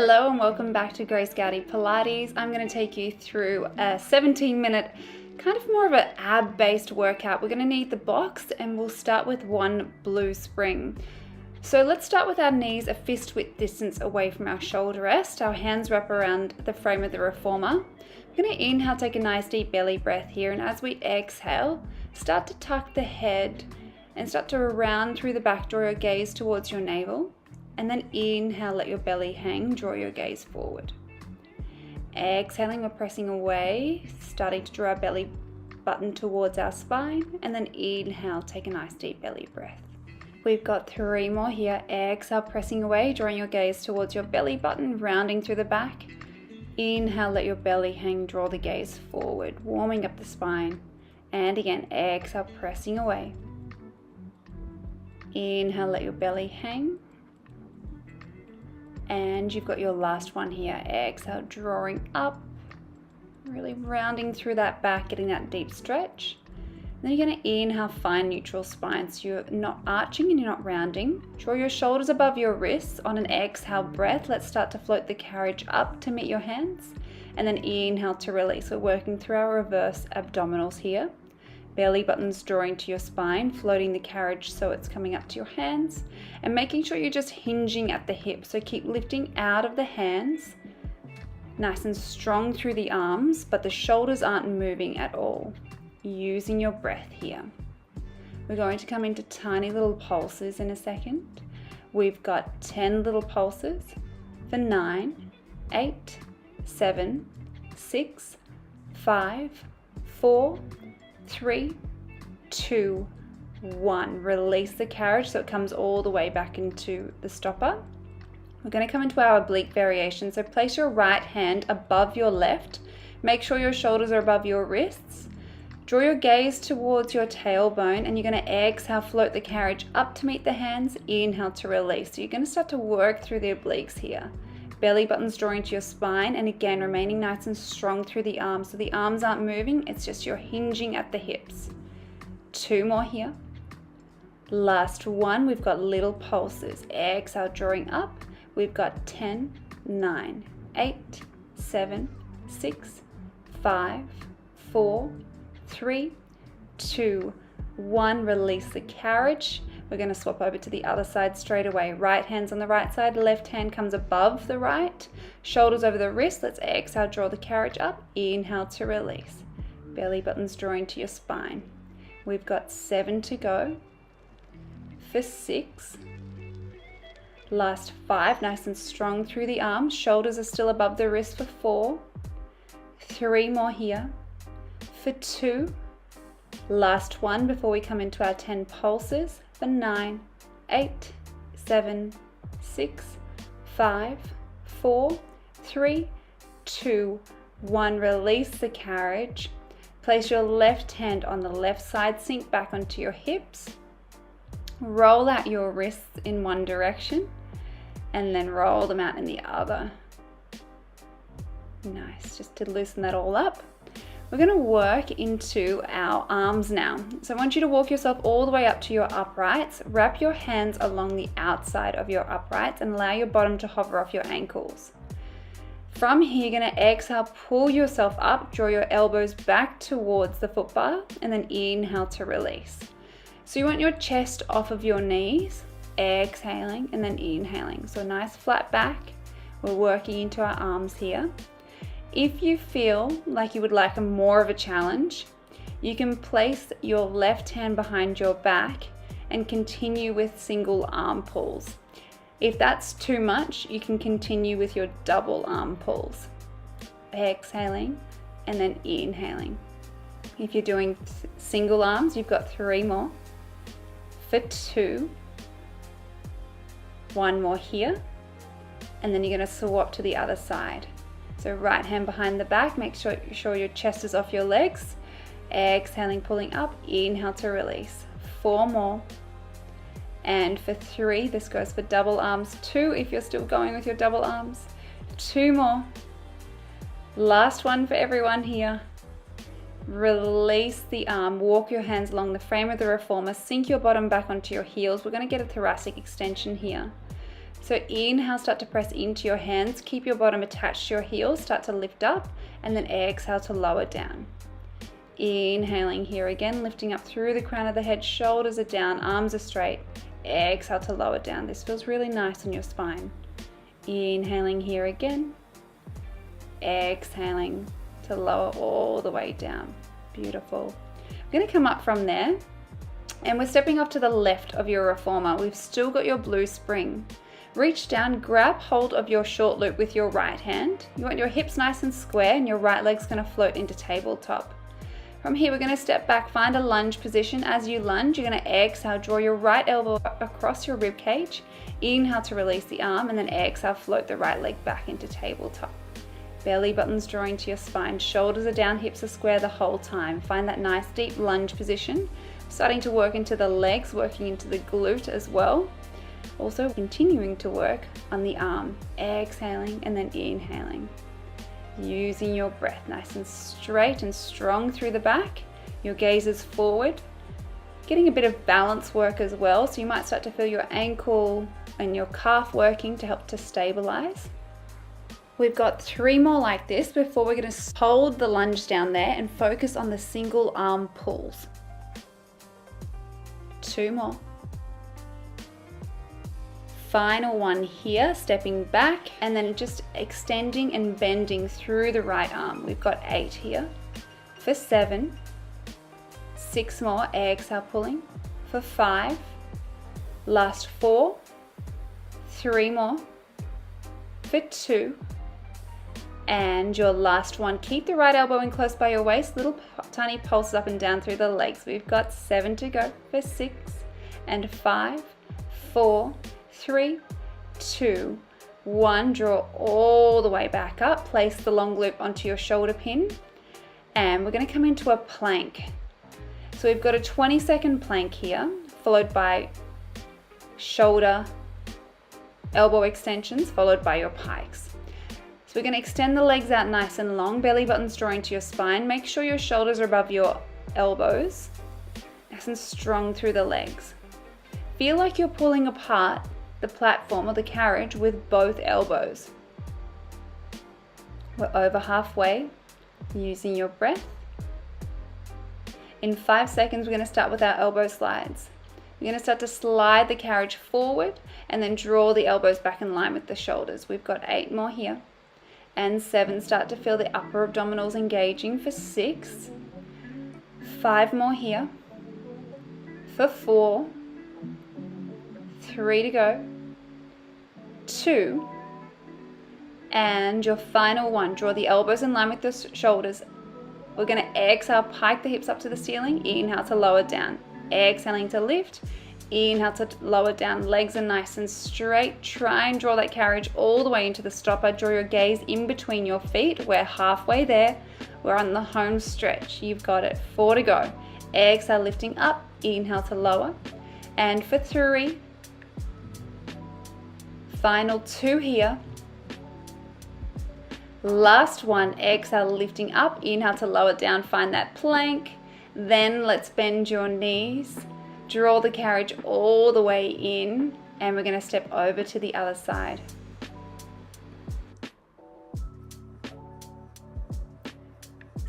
Hello and welcome back to Grace Gowdy Pilates. I'm going to take you through a 17-minute, kind of more of an ab-based workout. We're going to need the box and we'll start with one blue spring. So let's start with our knees a fist width distance away from our shoulder rest. Our hands wrap around the frame of the reformer. We're going to inhale, take a nice deep belly breath here, and as we exhale, start to tuck the head and start to round through the back, draw your gaze towards your navel. And then inhale, let your belly hang, draw your gaze forward. Exhaling, we're pressing away, starting to draw our belly button towards our spine. And then inhale, take a nice deep belly breath. We've got 3 more here. Exhale, pressing away, drawing your gaze towards your belly button, rounding through the back. Inhale, let your belly hang, draw the gaze forward, warming up the spine. And again, exhale, pressing away. Inhale, let your belly hang. And you've got your last one here. Exhale, drawing up, really rounding through that back, getting that deep stretch. Then you're going to inhale, find neutral spine. So you're not arching and you're not rounding. Draw your shoulders above your wrists. On an exhale breath, let's start to float the carriage up to meet your hands. And then inhale to release. We're working through our reverse abdominals here. Belly buttons drawing to your spine, floating the carriage so it's coming up to your hands, and making sure you're just hinging at the hips. So keep lifting out of the hands, nice and strong through the arms, but the shoulders aren't moving at all. Using your breath here. We're going to come into tiny little pulses in a second. We've got 10 little pulses for 9, 8, 7, 6, 5, 4, 3, 2, 1. Release the carriage so it comes all the way back into the stopper. We're going to come into our oblique variation. So place your right hand above your left. Make sure your shoulders are above your wrists. Draw your gaze towards your tailbone, and you're going to exhale, float the carriage up to meet the hands. Inhale to release. So you're going to start to work through the obliques here. Belly buttons drawing to your spine, and again remaining nice and strong through the arms. So the arms aren't moving, it's just you're hinging at the hips. 2 more here. Last one, we've got little pulses. Exhale, drawing up. We've got 10, 9, 8, 7, 6, 5, 4, 3, 2, 1. Release the carriage. We're going to swap over to the other side straight away. Right hand's on the right side, left hand comes above the right. Shoulders over the wrist. Let's exhale, draw the carriage up. Inhale to release. Belly buttons drawing to your spine. We've got 7 to go. For 6. Last 5, nice and strong through the arms. Shoulders are still above the wrist for 4. 3 more here. For 2. Last one before we come into our 10 pulses. For 9, 8, 7, 6, 5, 4, 3, 2, 1. Release the carriage. Place your left hand on the left side, sink back onto your hips. Roll out your wrists in one direction and then roll them out in the other. Nice, just to loosen that all up. We're going to work into our arms now. So I want you to walk yourself all the way up to your uprights. Wrap your hands along the outside of your uprights and allow your bottom to hover off your ankles. From here, you're going to exhale, pull yourself up, draw your elbows back towards the foot bar, and then inhale to release. So you want your chest off of your knees, exhaling, and then inhaling. So a nice flat back. We're working into our arms here. If you feel like you would like more of a challenge, you can place your left hand behind your back and continue with single arm pulls. If that's too much, you can continue with your double arm pulls. Exhaling and then inhaling. If you're doing single arms, you've got 3 more. For 2. 1 more here. And then you're going to swap to the other side. So right hand behind the back, make sure your chest is off your legs. Exhaling, pulling up, inhale to release. 4 more. And for 3, this goes for double arms. 2 if you're still going with your double arms. 2 more. Last one for everyone here. Release the arm, walk your hands along the frame of the reformer, sink your bottom back onto your heels. We're going to get a thoracic extension here. So So inhale, start to press into your hands, keep your bottom attached to your heels, start to lift up, and then exhale to lower down. Inhaling here again, lifting up through the crown of the head, shoulders are down, arms are straight. Exhale to lower down. This feels really nice on your spine. Inhaling here again, exhaling to lower all the way down. Beautiful. I'm going to come up from there, and we're stepping off to the left of your reformer. We've still got your blue spring. Reach down, grab hold of your short loop with your right hand. You want your hips nice and square, and your right leg's going to float into tabletop. From here, we're going to step back, find a lunge position. As you lunge, you're going to exhale, draw your right elbow across your rib cage. Inhale to release the arm, and then exhale, float the right leg back into tabletop. Belly button's drawing to your spine, shoulders are down, hips are square the whole time. Find that nice deep lunge position. Starting to work into the legs, working into the glute as well. Also continuing to work on the arm. Exhaling and then inhaling. Using your breath nice and straight and strong through the back. Your gaze is forward. Getting a bit of balance work as well, so you might start to feel your ankle and your calf working to help to stabilize. We've got 3 more like this before we're going to hold the lunge down there and focus on the single arm pulls. 2 more. Final one here, stepping back and then just extending and bending through the right arm. We've got 8 here. For 7, 6 more, exhale pulling. For 5, last 4, 3 more. For 2, and your last one. Keep the right elbow in close by your waist, little tiny pulses up and down through the legs. We've got 7 to go. For 6 and 5, 4, 3, 2, 1. Draw all the way back up. Place the long loop onto your shoulder pin. And we're going to come into a plank. So we've got a 20-second plank here, followed by shoulder, elbow extensions, followed by your pikes. So we're going to extend the legs out nice and long, belly button's drawing to your spine. Make sure your shoulders are above your elbows, nice and strong through the legs. Feel like you're pulling apart the platform or the carriage with both elbows. We're over halfway, using your breath. In 5 seconds, we're going to start with our elbow slides. We're going to start to slide the carriage forward and then draw the elbows back in line with the shoulders. We've got 8 more here. And 7, start to feel the upper abdominals engaging. For 6, 5 more here. For 4, 3 to go. 2, and your final one. Draw the elbows in line with the shoulders. We're going to exhale, pike the hips up to the ceiling. Inhale to lower down. Exhaling to lift. Inhale to lower down. Legs are nice and straight. Try and draw that carriage all the way into the stopper. Draw your gaze in between your feet. We're halfway there. We're on the home stretch. You've got it. 4 to go. Exhale, lifting up. Inhale to lower. And for 3. Final 2 here. Last one, exhale, lifting up. Inhale to lower down, find that plank. Then let's bend your knees. Draw the carriage all the way in, and we're going to step over to the other side.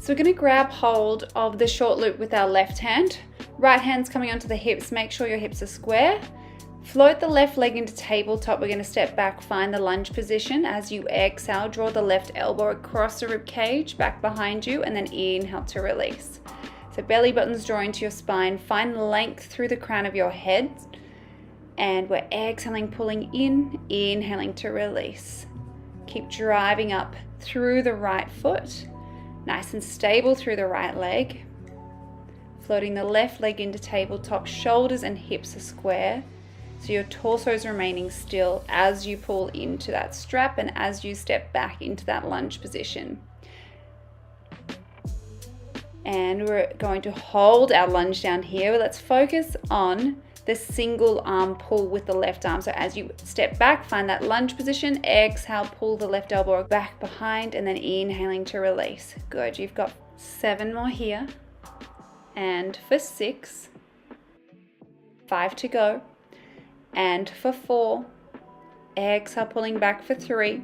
So we're going to grab hold of the short loop with our left hand. Right hand's coming onto the hips. Make sure your hips are square. Float the left leg into tabletop. We're going to step back, find the lunge position. As you exhale, draw the left elbow across the rib cage, back behind you, and then inhale to release. So belly button's drawing to your spine. Find length through the crown of your head. And we're exhaling, pulling in, inhaling to release. Keep driving up through the right foot. Nice and stable through the right leg. Floating the left leg into tabletop. Shoulders and hips are square. So your torso is remaining still as you pull into that strap and as you step back into that lunge position. And we're going to hold our lunge down here. Let's focus on the single arm pull with the left arm. So as you step back, find that lunge position. Exhale, pull the left elbow back behind and then inhaling to release. Good, you've got 7 more here. And for 6, 5 to go. And for 4, Exhale, pulling back for 3.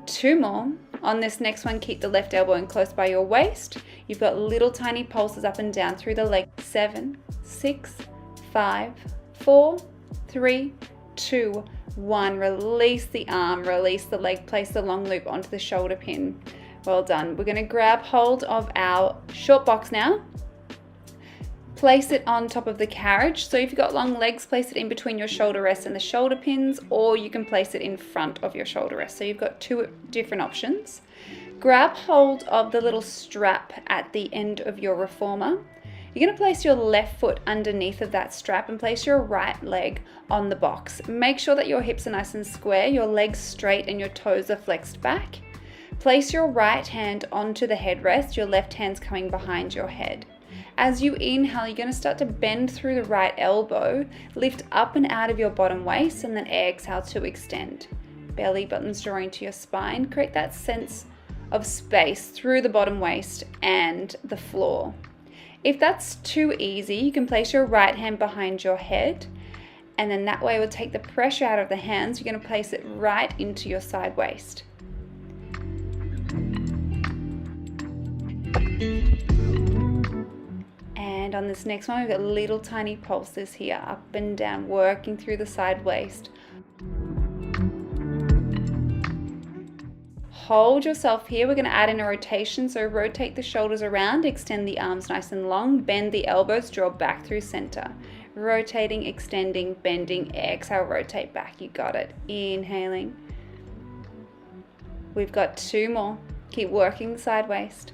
2 more. On this next one, keep the left elbow in close by your waist. You've got little tiny pulses up and down through the leg. 7, 6, 5, 4, 3, 2, 1. Release the arm, release the leg, place the long loop onto the shoulder pin. Well done. We're going to grab hold of our short box now. Place it on top of the carriage. So if you've got long legs, place it in between your shoulder rests and the shoulder pins, or you can place it in front of your shoulder rest. So you've got 2 different options. Grab hold of the little strap at the end of your reformer. You're going to place your left foot underneath of that strap and place your right leg on the box. Make sure that your hips are nice and square, your legs straight and your toes are flexed back. Place your right hand onto the headrest, your left hand's coming behind your head. As you inhale, you're going to start to bend through the right elbow, lift up and out of your bottom waist, and then exhale to extend. Belly buttons drawing to your spine. Create that sense of space through the bottom waist and the floor. If that's too easy, you can place your right hand behind your head, and then that way it will take the pressure out of the hands. You're going to place it right into your side waist. And on this next one, we've got little tiny pulses here, up and down, working through the side waist. Hold yourself here. We're going to add in a rotation. So rotate the shoulders around, extend the arms nice and long, bend the elbows, draw back through center. Rotating, extending, bending, exhale, rotate back. You got it. Inhaling. We've got 2 more. Keep working the side waist.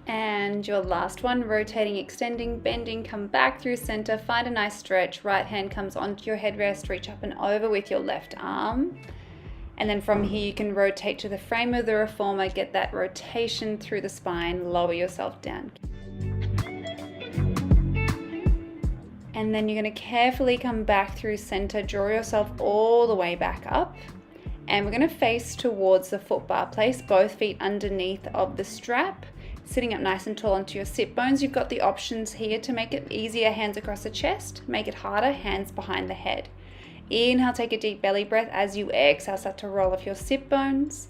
And your last one, rotating, extending, bending, come back through center, find a nice stretch. Right hand comes onto your headrest, reach up and over with your left arm. And then from here, you can rotate to the frame of the reformer, get that rotation through the spine, lower yourself down. And then you're going to carefully come back through center, draw yourself all the way back up. And we're going to face towards the foot bar. Place both feet underneath of the strap, sitting up nice and tall onto your sit bones. You've got the options here to make it easier, hands across the chest, make it harder, hands behind the head. Inhale, take a deep belly breath. As you exhale, start to roll off your sit bones.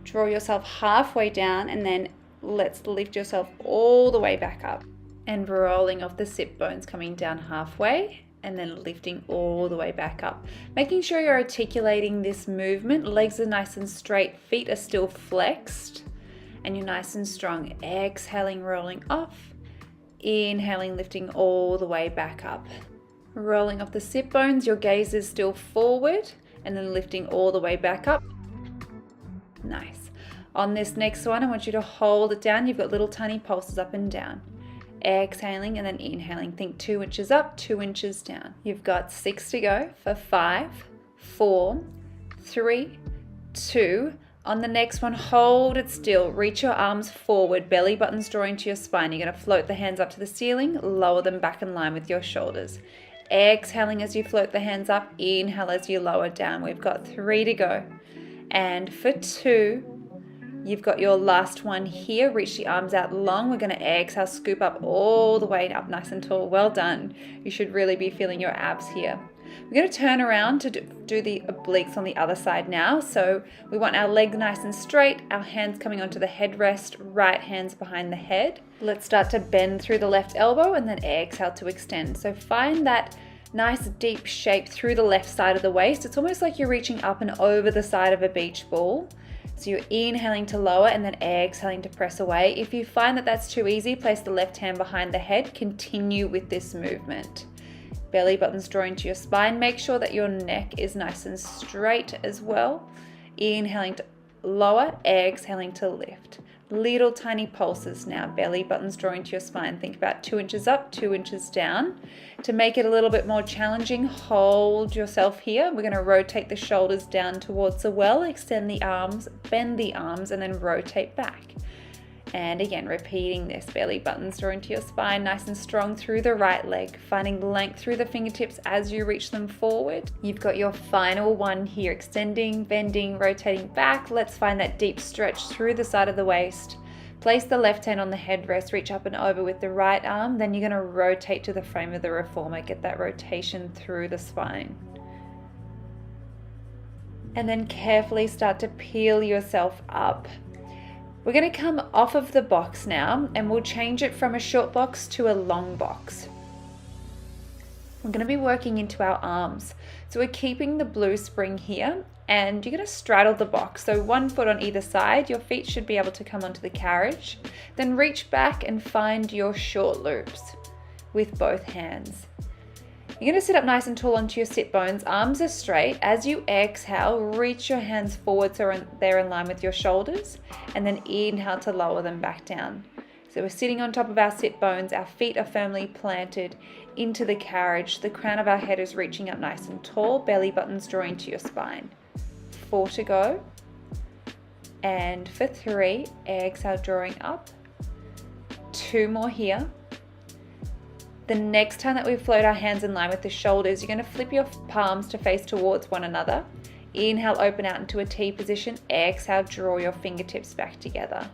Draw yourself halfway down, and then let's lift yourself all the way back up. And rolling off the sit bones, coming down halfway, and then lifting all the way back up. Making sure you're articulating this movement. Legs are nice and straight, feet are still flexed, and you're nice and strong. Exhaling, rolling off. Inhaling, lifting all the way back up. Rolling off the sit bones, your gaze is still forward, and then lifting all the way back up. Nice. On this next one, I want you to hold it down. You've got little tiny pulses up and down. Exhaling and then inhaling. Think 2 inches up, 2 inches down. You've got 6 to go for 5, 4, 3, 2. On the next one, hold it still. Reach your arms forward, belly buttons drawing to your spine. You're going to float the hands up to the ceiling, lower them back in line with your shoulders. Exhaling as you float the hands up, inhale as you lower down. We've got 3 to go. And for 2, you've got your last one here. Reach the arms out long. We're going to exhale, scoop up all the way up nice and tall. Well done. You should really be feeling your abs here. We're going to turn around to do the obliques on the other side now. So we want our legs nice and straight, our hands coming onto the headrest, right hands behind the head. Let's start to bend through the left elbow and then exhale to extend. So find that nice deep shape through the left side of the waist. It's almost like you're reaching up and over the side of a beach ball. So you're inhaling to lower and then exhaling to press away. If you find that that's too easy, place the left hand behind the head. Continue with this movement. Belly buttons drawing to your spine. Make sure that your neck is nice and straight as well. Inhaling to lower, exhaling to lift. Little tiny pulses now. Belly buttons drawing to your spine. Think about 2 inches up, 2 inches down. To make it a little bit more challenging, hold yourself here. We're going to rotate the shoulders down towards the well, extend the arms, bend the arms, and then rotate back. And again, repeating this, belly buttons drawing to your spine, nice and strong through the right leg, finding length through the fingertips as you reach them forward. You've got your final one here, extending, bending, rotating back. Let's find that deep stretch through the side of the waist. Place the left hand on the headrest, reach up and over with the right arm. Then you're going to rotate to the frame of the reformer, get that rotation through the spine. And then carefully start to peel yourself up. We're going to come off of the box now, and we'll change it from a short box to a long box. We're going to be working into our arms. So we're keeping the blue spring here, and you're going to straddle the box. So one foot on either side, your feet should be able to come onto the carriage. Then reach back and find your short loops with both hands. You're going to sit up nice and tall onto your sit bones, arms are straight. As you exhale, reach your hands forward so they're in line with your shoulders, and then inhale to lower them back down. So we're sitting on top of our sit bones, our feet are firmly planted into the carriage, the crown of our head is reaching up nice and tall, belly buttons drawing to your spine. 4 to go. And for 3, exhale, drawing up. 2 more here. The next time that we float our hands in line with the shoulders, you're going to flip your palms to face towards one another. Inhale, open out into a T position. Exhale, draw your fingertips back together.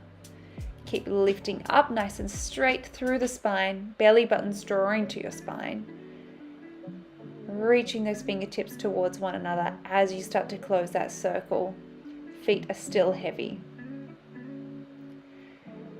Keep lifting up nice and straight through the spine, belly buttons drawing to your spine. Reaching those fingertips towards one another as you start to close that circle. Feet are still heavy.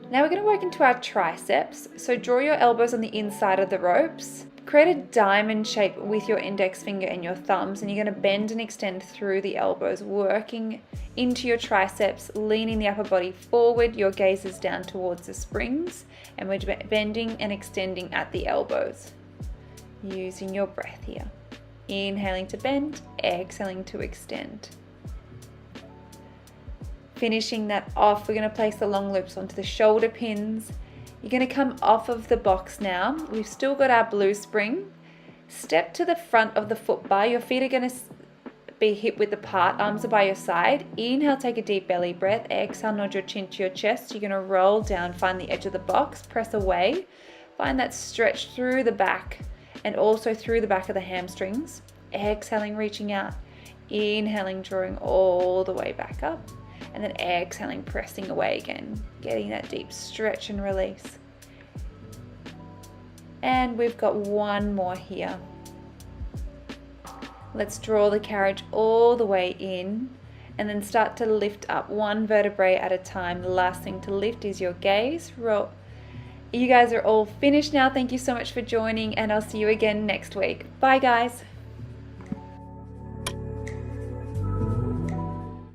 Now we're going to work into our triceps. So draw your elbows on the inside of the ropes. Create a diamond shape with your index finger and your thumbs, and you're going to bend and extend through the elbows, working into your triceps, leaning the upper body forward, your gaze is down towards the springs, and we're bending and extending at the elbows. Using your breath here. Inhaling to bend, exhaling to extend. Finishing that off, we're going to place the long loops onto the shoulder pins. You're going to come off of the box now. We've still got our blue spring. Step to the front of the foot bar. Your feet are going to be hip width apart. Arms are by your side. Inhale, take a deep belly breath. Exhale, nod your chin to your chest. You're going to roll down, find the edge of the box, press away. Find that stretch through the back and also through the back of the hamstrings. Exhaling, reaching out. Inhaling, drawing all the way back up. And then exhaling, pressing away again, getting that deep stretch and release. And we've got one more here. Let's draw the carriage all the way in and then start to lift up one vertebrae at a time. The last thing to lift is your gaze. You guys are all finished now. Thank you so much for joining, and I'll see you again next week. Bye guys.